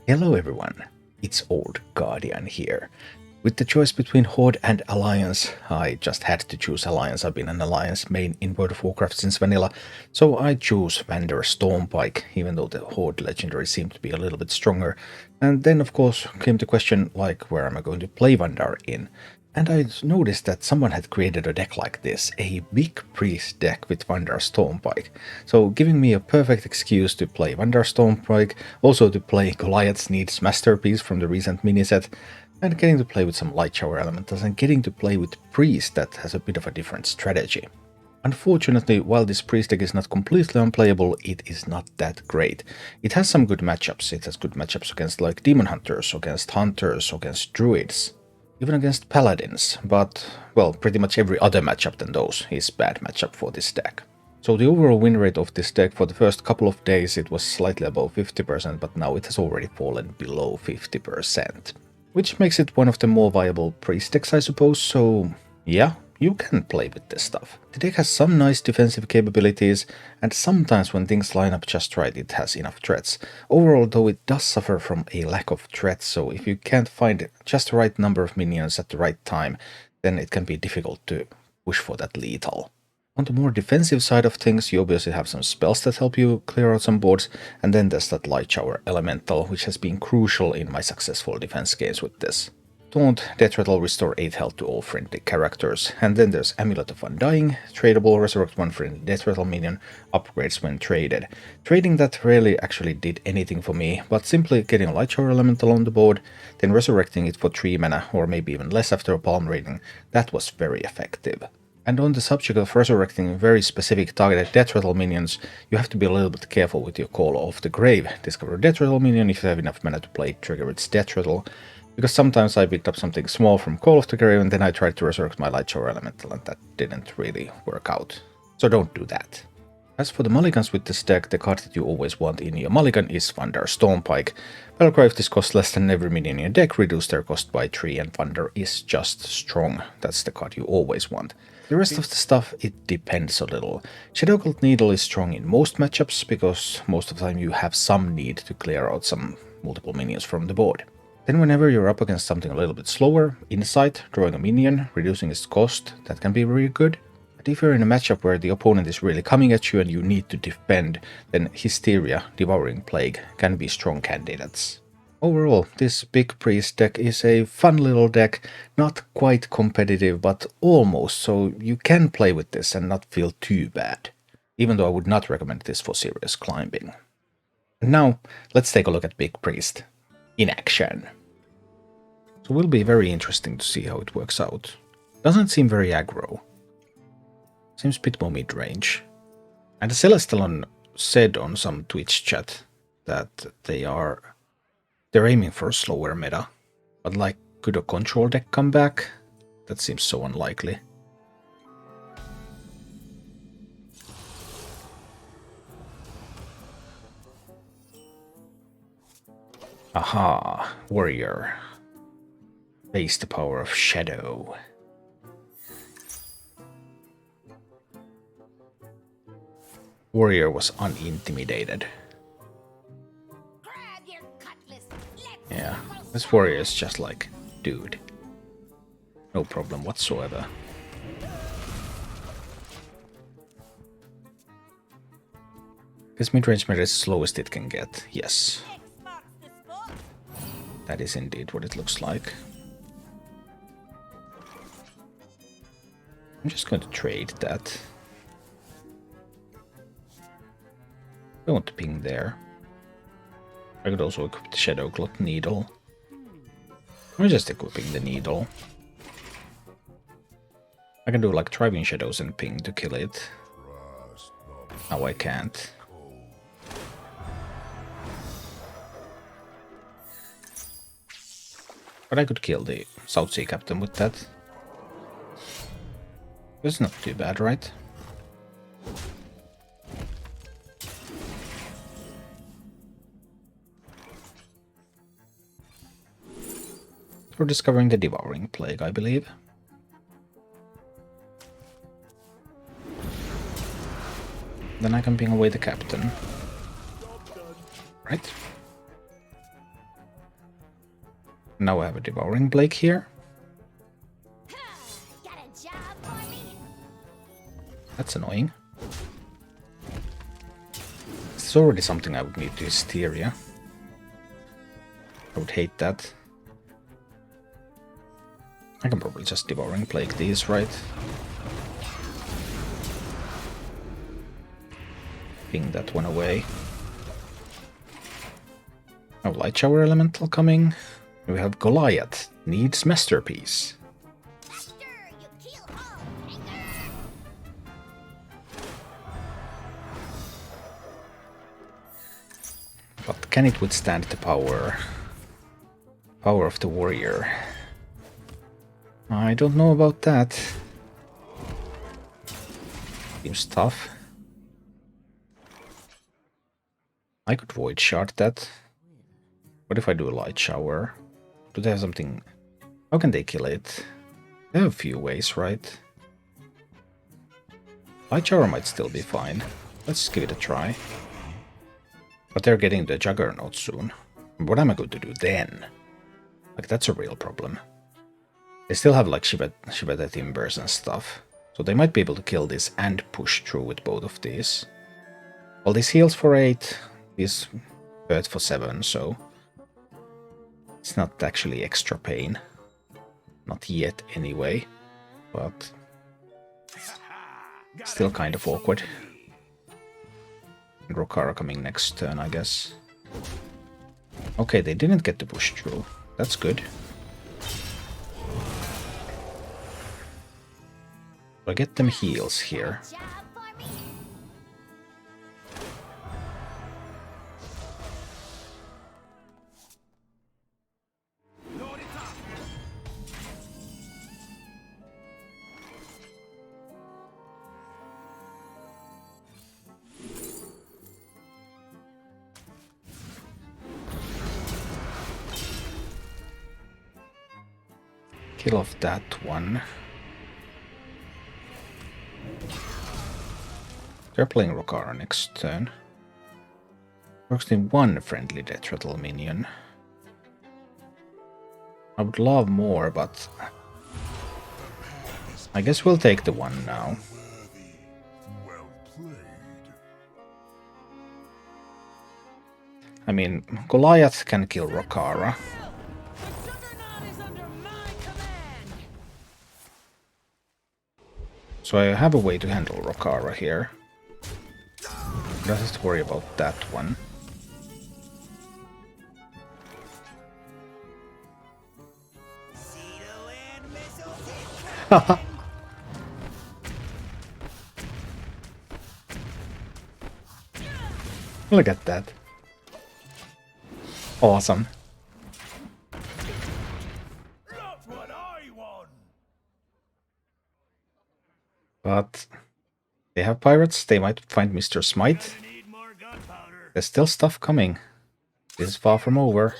Hello everyone, it's Old Guardian here. With the choice between Horde and Alliance, I just had to choose Alliance. I've been an Alliance main in World of Warcraft since vanilla, so I chose Vanndar Stormpike, even though the Horde legendary seemed to be a little bit stronger. And then of course came the question, like, where am I going to play Vanndar in? And I noticed that someone had created a deck like this, a big priest deck with Vanndar Stormpike. So giving me a perfect excuse to play Vanndar Stormpike, also to play Goliath's Needs Masterpiece from the recent mini-set, and getting to play with some Lightshower Elementals and getting to play with priest that has a bit of a different strategy. Unfortunately, while this priest deck is not completely unplayable, it is not that great. It has some good matchups. It has good matchups against like Demon Hunters, against Druids, even against Paladins, but, well, pretty much every other matchup than those is bad matchup for this deck. So the overall win rate of this deck for the first couple of days it was slightly above 50%, but now it has already fallen below 50%. Which makes it one of the more viable priest decks, I suppose, so yeah, you can play with this stuff. The deck has some nice defensive capabilities, and sometimes when things line up just right, it has enough threats. Overall, though, it does suffer from a lack of threats, so if you can't find just the right number of minions at the right time, then it can be difficult to push for that lethal. On the more defensive side of things, you obviously have some spells that help you clear out some boards, and then there's that Lightshower Elemental, which has been crucial in my successful defense games with this. Taunt, Death Rattle, restore 8 health to all friendly characters, and then there's Amulet of Undying, tradable, resurrect one friendly Death Rattle minion, upgrades when traded. Trading that rarely actually did anything for me, but simply getting a Lightshower Elemental on the board, then resurrecting it for 3 mana, or maybe even less after a palm reading, that was very effective. And on the subject of resurrecting very specific targeted Death Rattle minions, you have to be a little bit careful with your Call of the Grave. Discover a Death Rattle minion if you have enough mana to play it, trigger its Death Rattle. Because sometimes I picked up something small from Call of the Grave and then I tried to resurrect my Lightshower Elemental and that didn't really work out. So don't do that. As for the mulligans with this deck, the card that you always want in your mulligan is Vanndar Stormpike. Battlecry, if this costs less than every minion in your deck, reduce their cost by 3, and Vanndar is just strong. That's the card you always want. The rest of the stuff, it depends a little. Shadowcult Needle is strong in most matchups, because most of the time you have some need to clear out some multiple minions from the board. Then whenever you're up against something a little bit slower, Insight, drawing a minion, reducing its cost, that can be really good. But if you're in a matchup where the opponent is really coming at you and you need to defend, then Hysteria, Devouring Plague can be strong candidates. Overall, this big priest deck is a fun little deck, not quite competitive, but almost, so you can play with this and not feel too bad. Even though I would not recommend this for serious climbing. And now, let's take a look at Big Priest in action. So it will be very interesting to see how it works out. Doesn't seem very aggro. Seems a bit more mid-range. And the Celestalon said on some Twitch chat that they're aiming for a slower meta. But like, could a control deck come back? That seems so unlikely. Aha, warrior. Face the power of shadow. Warrior was unintimidated. Yeah, this warrior is just like, dude. No problem whatsoever. This midrange meta is slowest it can get, yes. That is indeed what it looks like. I'm just going to trade that. I want to ping there. I could also equip the Shadowcult Needle. I'm just equipping the Needle. I can do like Driving Shadows and ping to kill it. Now I can't. But I could kill the South Sea Captain with that. It's not too bad, right? For discovering the Devouring Plague, I believe. Then I can ping away the captain. Right? Now I have a Devouring Blake here. That's annoying. It's already something I would need to Hysteria. I would hate that. I can probably just Devouring Plague these, right? Ping that one away. Oh, Lightshower Elemental coming. We have Goliath. Needs Masterpiece. But can it withstand the power of the warrior? I don't know about that. Seems tough. I could Void Shard that. What if I do a Light Shower? Do they have something? How can they kill it? They have a few ways, right? Light Shower might still be fine. Let's give it a try. But they're getting the Juggernaut soon. What am I going to do then? Like, that's a real problem. They still have like Shibata Timbers and stuff. So they might be able to kill this and push through with both of these. Well, this heals for 8, this hurt for 7, so it's not actually extra pain. Not yet anyway, but still kind of awkward. And Rokara coming next turn, I guess. Okay, they didn't get to push through. That's good. I get them heals here. Kill off that one. They're playing Rokara next turn. Works in one friendly Death Rattle minion. I would love more, but I guess we'll take the one now. I mean, Goliath can kill Rokara. So I have a way to handle Rokara here. Don't have to worry about that one. Look at that. Awesome. But they have pirates, they might find Mr. Smite. There's still stuff coming. This is far from over.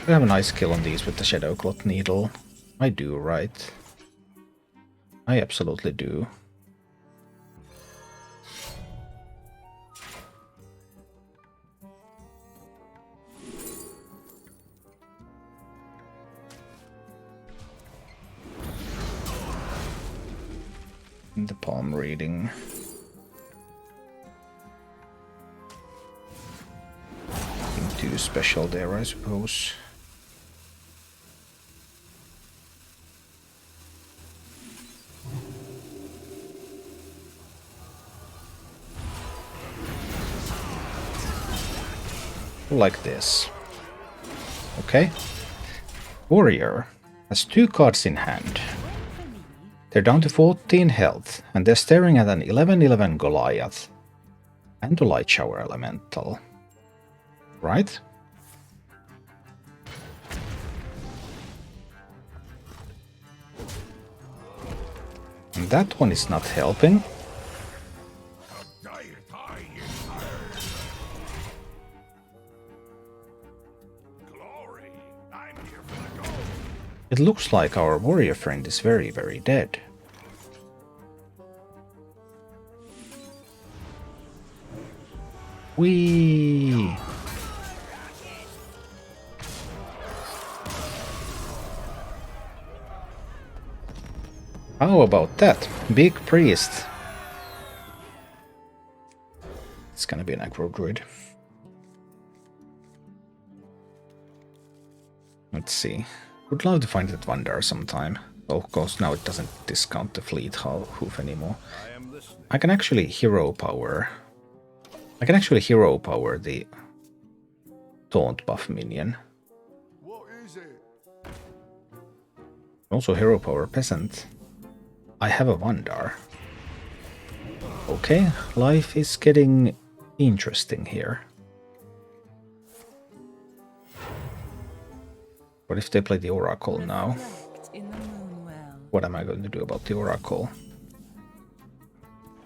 I have a nice kill on these with the Shadow Clot Needle. I do, right? I absolutely do. The palm reading. Nothing too special there, I suppose. Like this. Okay. Warrior has 2 cards in hand. They're down to 14 health, and they're staring at an 11/11 Goliath and a Lightshower Elemental. Right? And that one is not helping. It looks like our warrior friend is very, very dead. Whee! How about that? Big priest. It's gonna be an aggro druid. Let's see. Would love to find that Vanndar sometime. Oh, of course, now it doesn't discount the fleet hoof anymore. I can actually hero power. I can actually hero power the taunt buff minion. What is it? Also hero power peasant. I have a Vanndar. Okay, life is getting interesting here. What if they play the Oracle now? What am I going to do about the Oracle?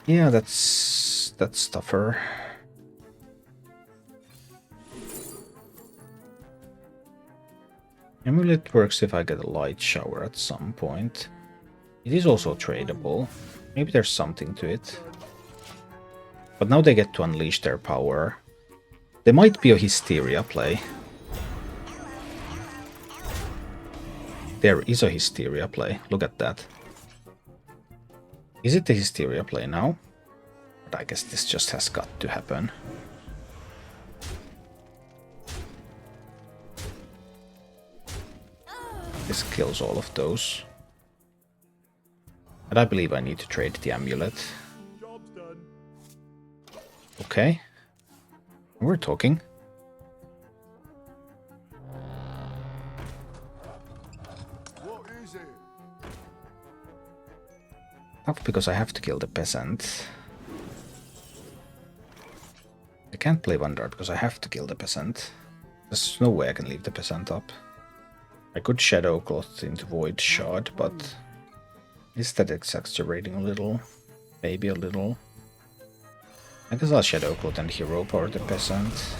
Yeah, that's tougher. Amulet works if I get a light shower at some point. It is also tradable. Maybe there's something to it. But now they get to unleash their power. There might be a Hysteria play. There is a Hysteria play. Look at that. Is it the Hysteria play now? But I guess this just has got to happen. This kills all of those. And I believe I need to trade the amulet. Job's done. Okay. We're talking. What is it? Tough because I have to kill the peasant. I can't play Vanndar because I have to kill the peasant. There's no way I can leave the peasant up. I could Shadow Cloth into Void Shard, but is that exaggerating a little? Maybe a little. I guess I'll Shadow Cloth and Hero Power the peasant.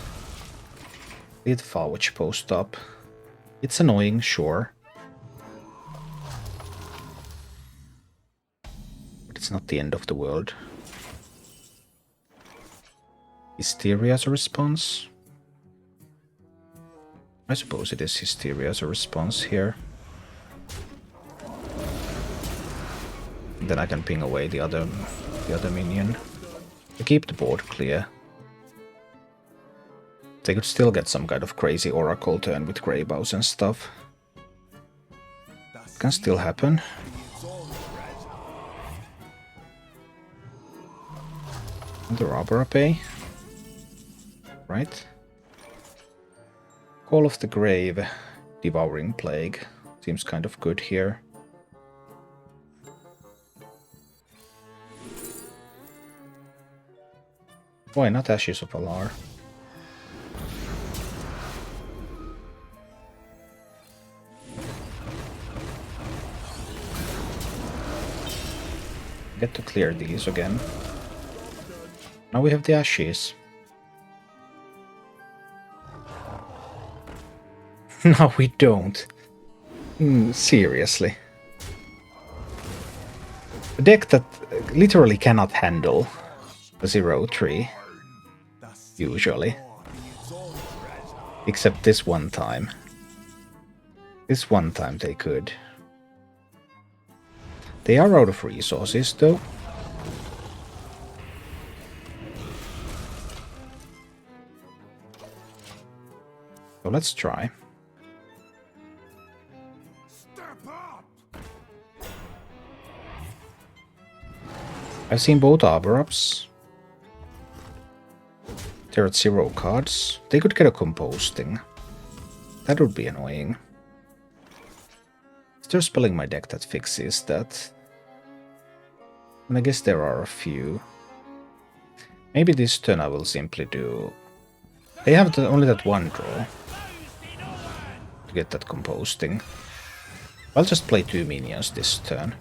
Leave the Farwatch post up. It's annoying, sure. But it's not the end of the world. Hysteria as a response? I suppose it is Hysteria as a response here. And then I can ping away the other minion. To keep the board clear. They could still get some kind of crazy Oracle turn with Grey Bows and stuff. Can still happen. The Robber Pay. Right. Call of the Grave, Devouring Plague. Seems kind of good here. Why not Ashes of Alar? Get to clear these again. Now we have the Ashes. No, we don't. Seriously. A deck that literally cannot handle a 0-3. Usually. Except this one time. This one time they could. They are out of resources, though. So let's try. I've seen both Arbor Ups. They're at 0 cards. They could get a composting. That would be annoying. Is there spelling my deck that fixes that? And I guess there are a few. Maybe this turn I will simply do... They have only that one draw. To get that composting. I'll just play 2 minions this turn.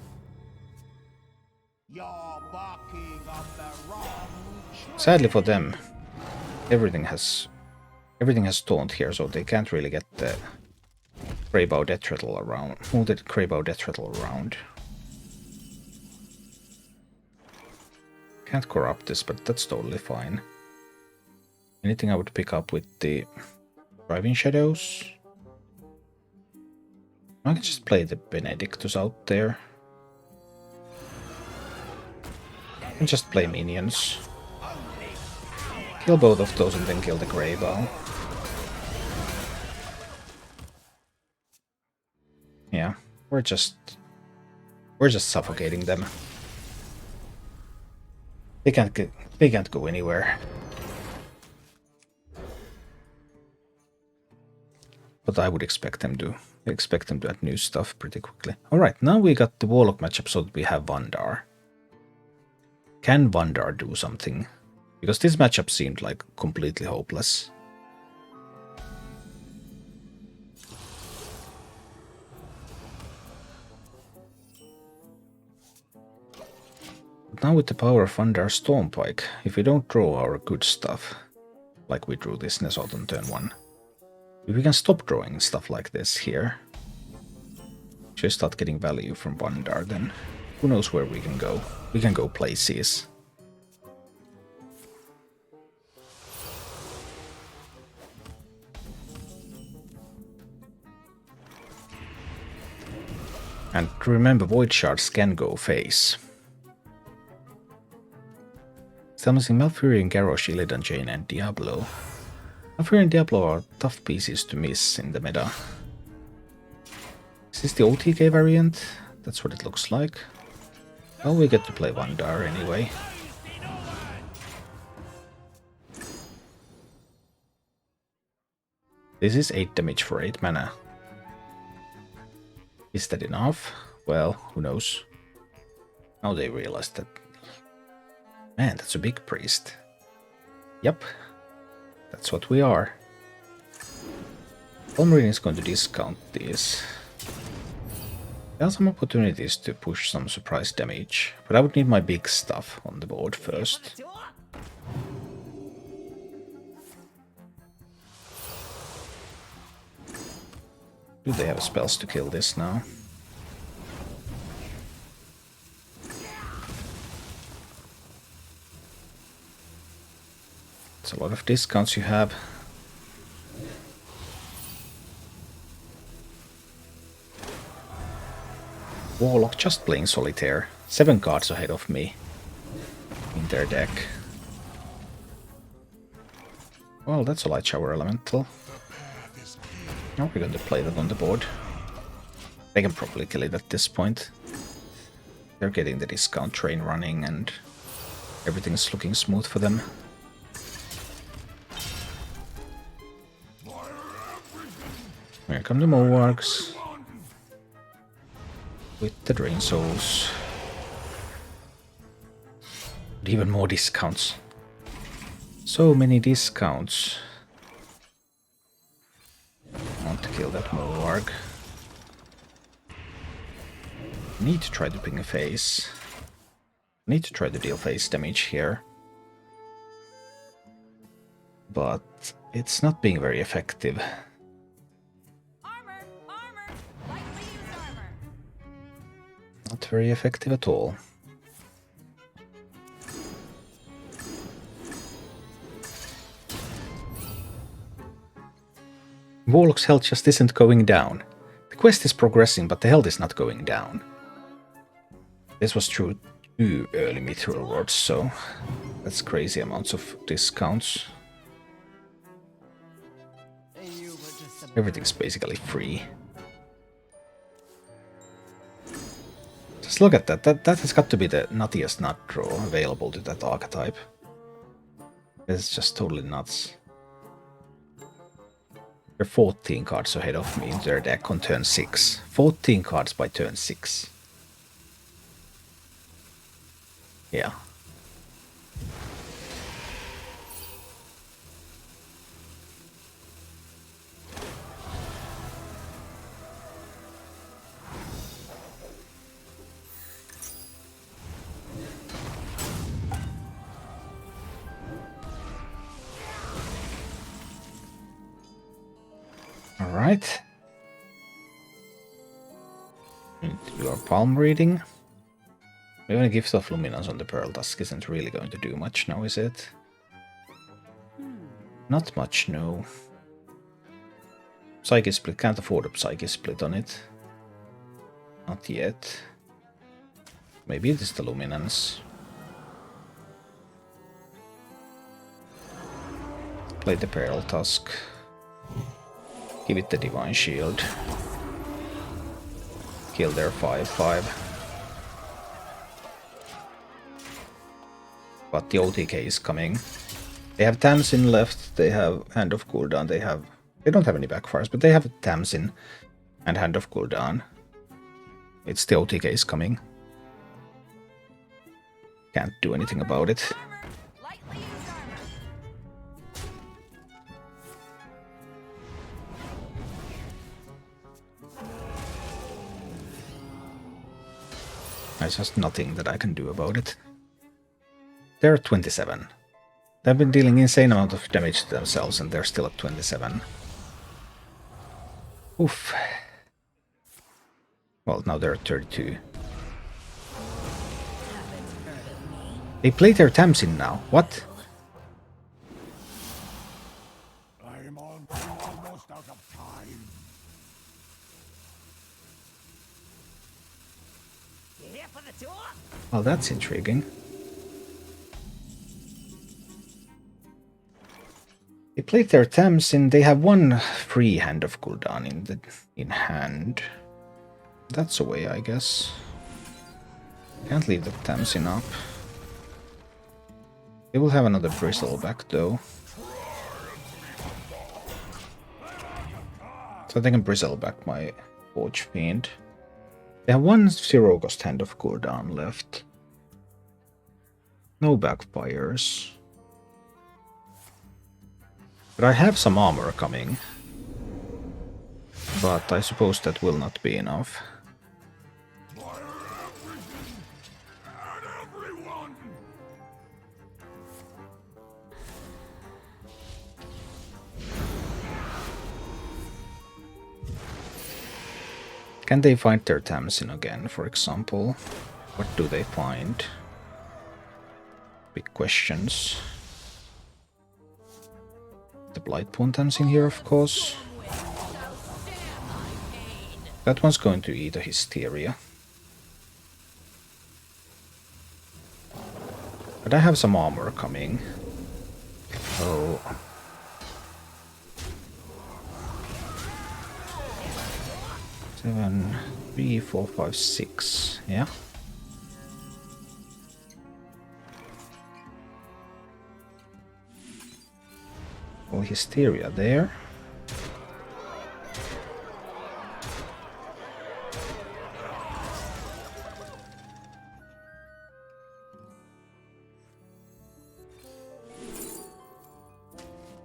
Sadly for them, everything has taunt here, so they can't really get the Greybow Death Rattle around. Move the Greybow Death Rattle around. Can't corrupt this, but that's totally fine. Anything I would pick up with the Driving Shadows? I can just play the Benedictus out there. And just play minions. Kill both of those and then kill the Greybow. Yeah, we're just suffocating them. They can't go anywhere. But I would expect them to. I expect them to add new stuff pretty quickly. Alright, now we got the Warlock matchup so that we have Vanndar. Can Vanndar do something? Because this matchup seemed like completely hopeless. But now with the power of Vanndar Stormpike, if we don't draw our good stuff, like we drew this Nesot on turn 1, if we can stop drawing stuff like this here, just start getting value from Vanndar, then who knows where we can go. We can go places. And remember, Void Shards can go face. Summoning Malfurion, Garrosh, Illidan, Jaina, and Diablo. Malfurion and Diablo are tough pieces to miss in the meta. Is this the OTK variant? That's what it looks like. Well, we get to play Vanndar anyway. This is 8 damage for 8 mana. Is that enough? Well, who knows. Now they realize that... Man, that's a big priest. Yep. That's what we are. Palm Reading is going to discount these. There are some opportunities to push some surprise damage, but I would need my big stuff on the board first. Do they have spells to kill this now? It's a lot of discounts you have. Warlock just playing Solitaire. 7 cards ahead of me in their deck. Well, that's a Lightshower Elemental. Now we're going to play that on the board. They can probably kill it at this point. They're getting the discount train running and everything's looking smooth for them. Here come the Mowargs. With the Drain Souls. And even more discounts. So many discounts. I want to kill that Mowarg. Need to try to ping a face. Need to try to deal face damage here. But it's not being very effective. Not very effective at all. Warlock's health just isn't going down. The quest is progressing, but the health is not going down. This was true 2 early Meteor Lords, so that's crazy amounts of discounts. Everything's basically free. Just look at that. That has got to be the nuttiest nut draw available to that archetype. It's just totally nuts. They're 14 cards ahead of me in their deck on turn 6. 14 cards by turn 6. Yeah. Alright. Your palm reading. Even a Gift of Luminance on the Pearl Tusk isn't really going to do much now, is it? Not much, no. Psychic Split, can't afford a Psychic Split on it. Not yet. Maybe it is the Luminance. Play the Peril Tusk. Give it the Divine Shield. Kill their 5/5. But the OTK is coming. They have Tamsin left, they have Hand of Cooldown, they don't have any backfires, but they have Tamsin and Hand of Cooldown. It's the OTK is coming. Can't do anything about it. There's just nothing that I can do about it. They're at 27. They've been dealing insane amount of damage to themselves and they're still at 27. Oof. Well, now they're at 32. They played their Tamsin now. What? I'm almost out of time. You here for the tour? Well, that's intriguing. They played their Tamsin. They have one free Hand of Cooldown in hand. That's a way, I guess. Can't leave the Tamsin up. They will have another Bristleback though. So they can Bristleback my Forge Fiend. They have one 0-cost Hand of Cooldown left. No backfires. But I have some armor coming. But I suppose that will not be enough. Can they find their Tamsin again, for example? What do they find? Big questions. The Blightpawn Tamsin here, of course. That one's going to eat a Hysteria. But I have some armor coming. Oh. Seven, 3, 4, 5, 6. Yeah. Well, Hysteria there.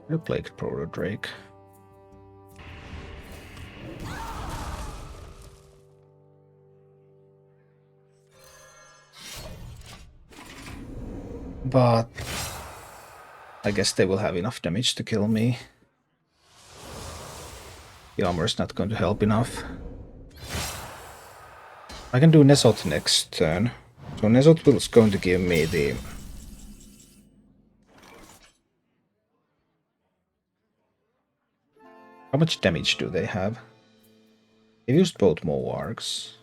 The Plague Proto Drake. But I guess they will have enough damage to kill me. The armor is not going to help enough. I can do Nesot next turn. So Nesot is going to give me the... How much damage do they have? They've used both Moargs.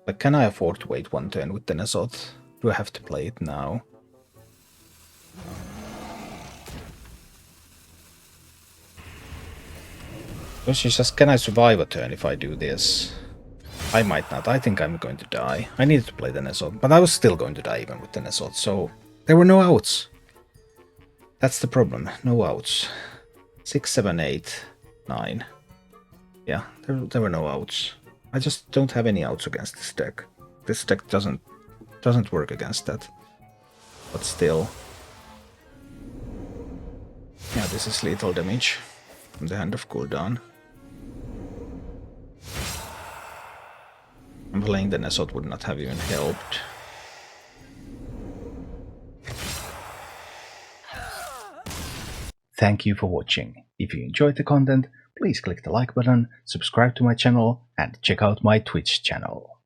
But can I afford to wait one turn with the Nesot? Do I have to play it now? Question is just, can I survive a turn if I do this? I might not. I think I'm going to die. I needed to play the Nesot, but I was still going to die even with the Nesot, so there were no outs. That's the problem. No outs. 6, 7, 8, 9. Yeah, there were no outs. I just don't have any outs against this deck. This deck doesn't work against that. But still. Yeah, this is lethal damage from the Hand of Cooldown. And playing the Nesot would not have even helped. Thank you for watching. If you enjoyed the content, please click the like button, subscribe to my channel, and check out my Twitch channel.